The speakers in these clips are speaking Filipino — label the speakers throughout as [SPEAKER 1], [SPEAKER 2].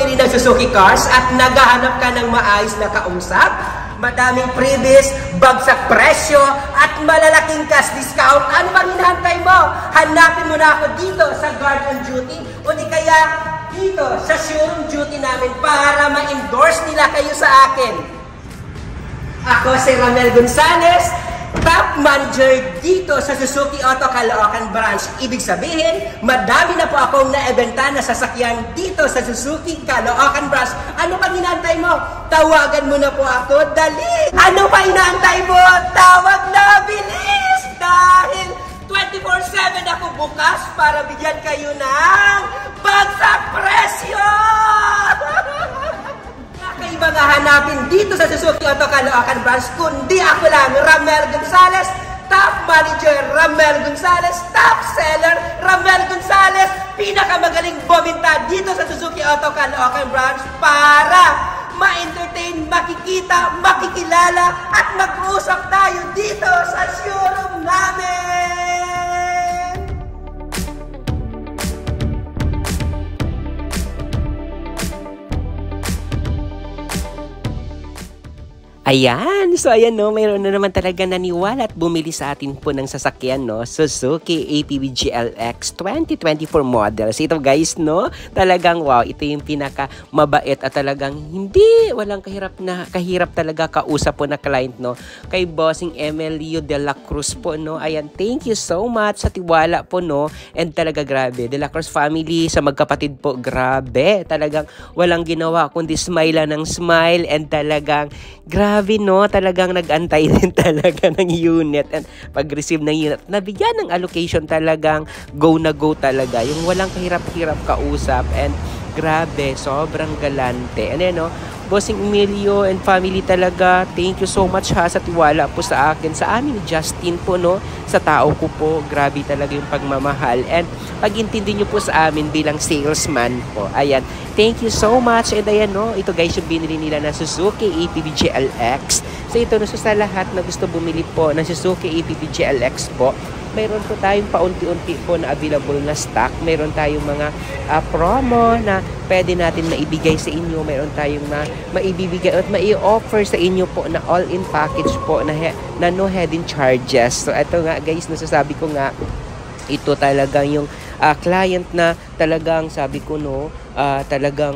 [SPEAKER 1] bumili ng Suzuki cars at naghahanap ka ng maayos na kausap, madaming freebies, bagsak presyo, at malalaking cash discount, ano bang hinahantay mo? Hanapin mo na ako dito sa Guard on Duty o di kaya dito sa showroom duty namin para ma-endorse nila kayo sa akin. Ako si Ramel Gonzalez, top manager dito sa Suzuki Auto Caloocan Branch. Ibig sabihin, madami na po akong naebenta na sasakyan dito sa Suzuki Caloocan Branch. Ano pa hinahantay mo? Tawagan mo na po ako, dali! Ano pa hinahantay mo? Tawag na, bilis! Dahil 24/7 ako bukas para bigyan kayo ng bagsak presyo! Kakaiba nga hanapin dito sa Suzuki Auto Caloocan Branch, kundi ako lang, Ramel Gonzalez, top manager Ramel Gonzalez, top seller Ramel Gonzalez, pinakamagaling buminta dito sa Suzuki Auto Caloocan Branch para ma-entertain, makikita, makikilala, at mag-uusap tayo dito sa showroom namin! Ayan, so ayan no, mayroon na naman talaga naniwala at bumili sa atin po ng sasakyan no, Suzuki ATV GLX 2024 model. So ito guys no, talagang wow, ito yung pinaka mabait at talagang walang kahirap talaga kausap po na client no, kay Bossing Emilio de la Cruz po no. Ayan, thank you so much sa tiwala po no, and talaga grabe, de la Cruz family sa magkapatid po, grabe, talagang walang ginawa kundi smile ng smile, and talagang grabe no, talagang nag-antay din talaga ng unit, and pag-receive ng unit, nabigyan ng allocation, talagang go na go talaga, yung walang kahirap-hirap kausap, and grabe, sobrang galante. And no, Bossing Emilio and family talaga, thank you so much ha sa tiwala po sa akin, sa amin ni Justin po no, sa tao ko po, grabe talaga yung pagmamahal and pag-intindi nyo po sa amin bilang salesman po. Ayan, thank you so much. And ayan no, ito guys yung binili nila na Suzuki ATV GLX. So ito no, so sa lahat na gusto bumili po ng Suzuki ATV GLX po, mayroon po tayong paunti-unti po na available na stock. Mayroon tayong mga promo na pwede natin maibigay sa inyo. Mayroon tayong maibibigay at mai-offer sa inyo po na all-in package po na no hidden charges. So ito nga guys, nasasabi ko nga, ito talagang yung client na talagang sabi ko no, talagang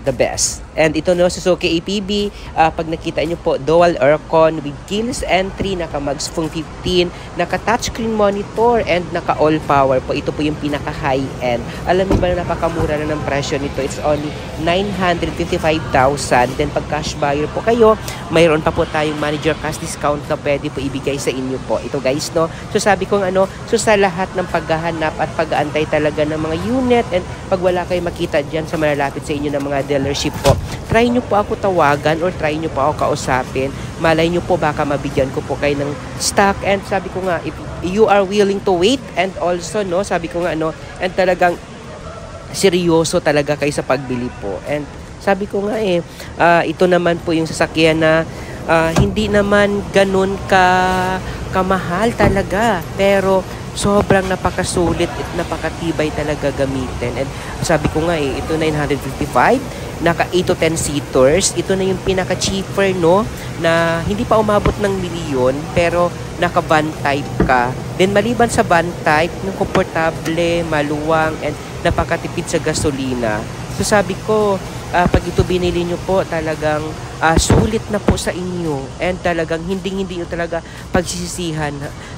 [SPEAKER 1] the best. And ito no, Suzuki APB, pag nakita nyo po, dual aircon with keyless entry, naka Mags Phone 15, naka touchscreen monitor, and naka all power po. Ito po yung pinaka high end. Alam niyo ba na napakamura na ng presyo nito? It's only 955,000. Then pag cash buyer po kayo, mayroon pa po tayong manager cash discount na pwede po ibigay sa inyo po. Ito guys no, so sabi ko ano, so sa lahat ng paghahanap at pag-aantay talaga ng mga unit, and pag wala kayo makita dyan sa malalapit sa inyo ng mga dealership po, try nyo po ako tawagan or try nyo po ako kausapin. Malay nyo po baka mabigyan ko po kayo ng stock. And sabi ko nga, if you are willing to wait, and also no, sabi ko nga no, and talagang seryoso talaga kayo sa pagbili po. And sabi ko nga ito naman po yung sasakyan na hindi naman ganun kamahal talaga, pero sobrang napakasulit at napakatibay talaga gamitin. And sabi ko nga ito 955, naka 8 to 10 seaters. Ito na yung pinaka cheaper no, na hindi pa umabot ng milyon, pero naka van type ka. Then maliban sa van type, yung komportable, maluwang, and napakatipid sa gasolina. So sabi ko, pag ito binili nyo po, talagang sulit na po sa inyo, and talagang hindi nyo talaga pagsisisihan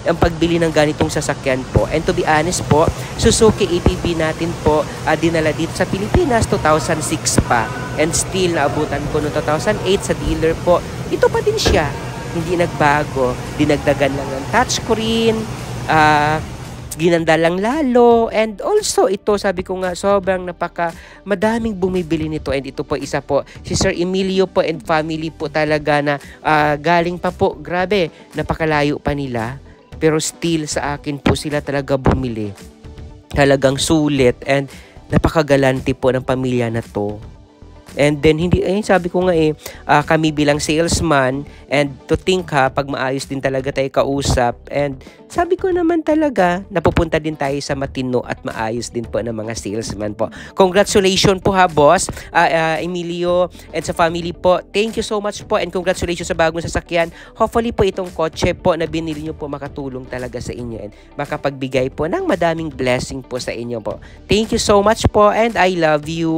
[SPEAKER 1] ang pagbili ng ganitong sasakyan po. And to be honest po, Suzuki ATV natin po dinala dito sa Pilipinas 2006 pa, and still naabutan ko noong 2008 sa dealer po. Ito pa din siya, hindi nagbago, dinagdagan lang ng touchscreen, ginanda lang lalo, and also ito sabi ko nga, sobrang madaming bumibili nito. And ito po isa po si Sir Emilio po and family po talaga na galing pa po, grabe, napakalayo pa nila, pero still sa akin po sila talaga bumili. Talagang sulit, and napakagalante po ng pamilya na to. And then hindi sabi ko nga kami bilang salesman, and to think pag maayos din talaga tayo kausap, and sabi ko naman talaga napupunta din tayo sa matino at maayos din po ng mga salesman po. Congratulations po boss Emilio, and sa family po. Thank you so much po, and congratulations sa bagong sasakyan. Hopefully po itong kotse po na binili nyo po makatulong talaga sa inyo and makapagbigay po ng madaming blessing po sa inyo po. Thank you so much po, and I love you.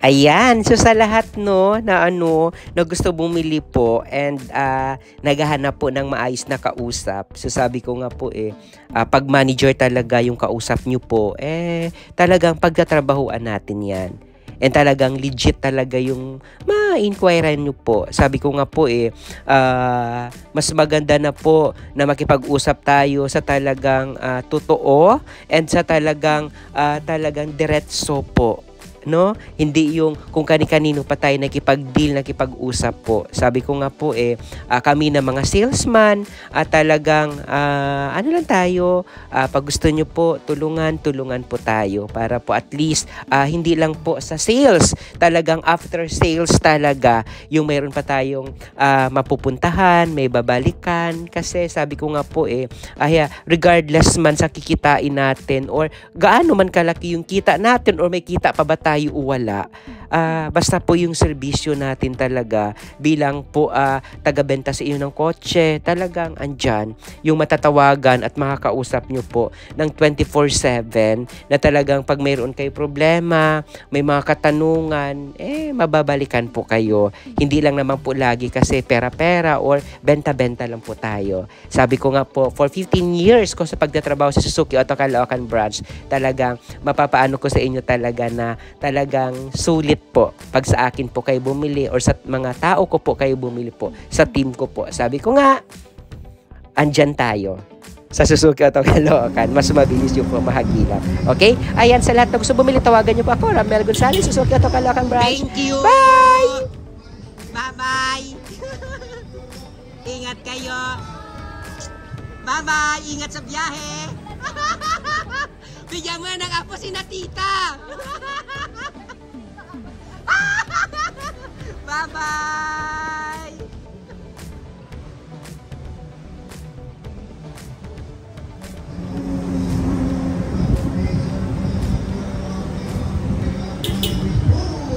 [SPEAKER 1] Ayan, so sa lahat no na na gusto bumili po and naghahanap po ng maayos na kausap. So sabi ko nga po pag manager talaga yung kausap nyo po, talagang pagtatrabahuan natin 'yan. And talagang legit talaga yung ma-inquire nyo po. Sabi ko nga po mas maganda na po na makipag-usap tayo sa talagang totoo and sa talagang diretso po. No? Hindi yung kung kani-kanino pa tayo nakipag-deal, nakipag-usap po. Sabi ko nga po kami na mga salesman at talagang ano lang tayo, pag gusto nyo po, tulungan po tayo para po at least hindi lang po sa sales, talagang after sales talaga yung mayroon pa tayong mapupuntahan, may babalikan kasi sabi ko nga po regardless man sa kikitain natin or gaano man kalaki yung kita natin or may kita pa ba tayo o wala, basta po yung serbisyo natin talaga bilang po taga-benta sa inyo ng kotse, talagang andyan yung matatawagan at makakausap nyo po ng 24/7 na talagang pag mayroon kayo problema, may mga katanungan, mababalikan po kayo. Hindi lang naman po lagi kasi pera-pera or benta-benta lang po tayo. Sabi ko nga po, for 15 years ko sa pagtatrabaho sa Suzuki Auto Caloocan branch, talagang mapapaano ko sa inyo talaga na talagang sulit po pag sa akin po kayo bumili or sa mga tao ko po kayo bumili po, sa team ko po. Sabi ko nga, andyan tayo sa Suzuki Auto Caloocan. Mas mabilis yung pamahagilap. Okay? Ayan, sa lahat na gusto bumili, tawagan nyo po ako, Ramel Gonzales, Suzuki Auto Caloocan branch.
[SPEAKER 2] Thank you!
[SPEAKER 1] Bye!
[SPEAKER 2] Bye-bye! Ingat kayo! Bye-bye! Ingat sa biyahe! Bigyan mo ng apo si na tita! Bye-bye!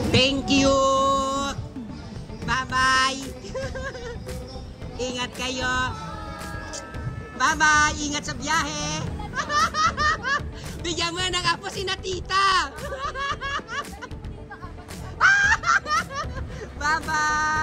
[SPEAKER 2] Thank you! Bye-bye! Ingat kayo! Bye-bye! Ingat sa biyahe! Bigyan mo ng apo si na tita! Bye-bye!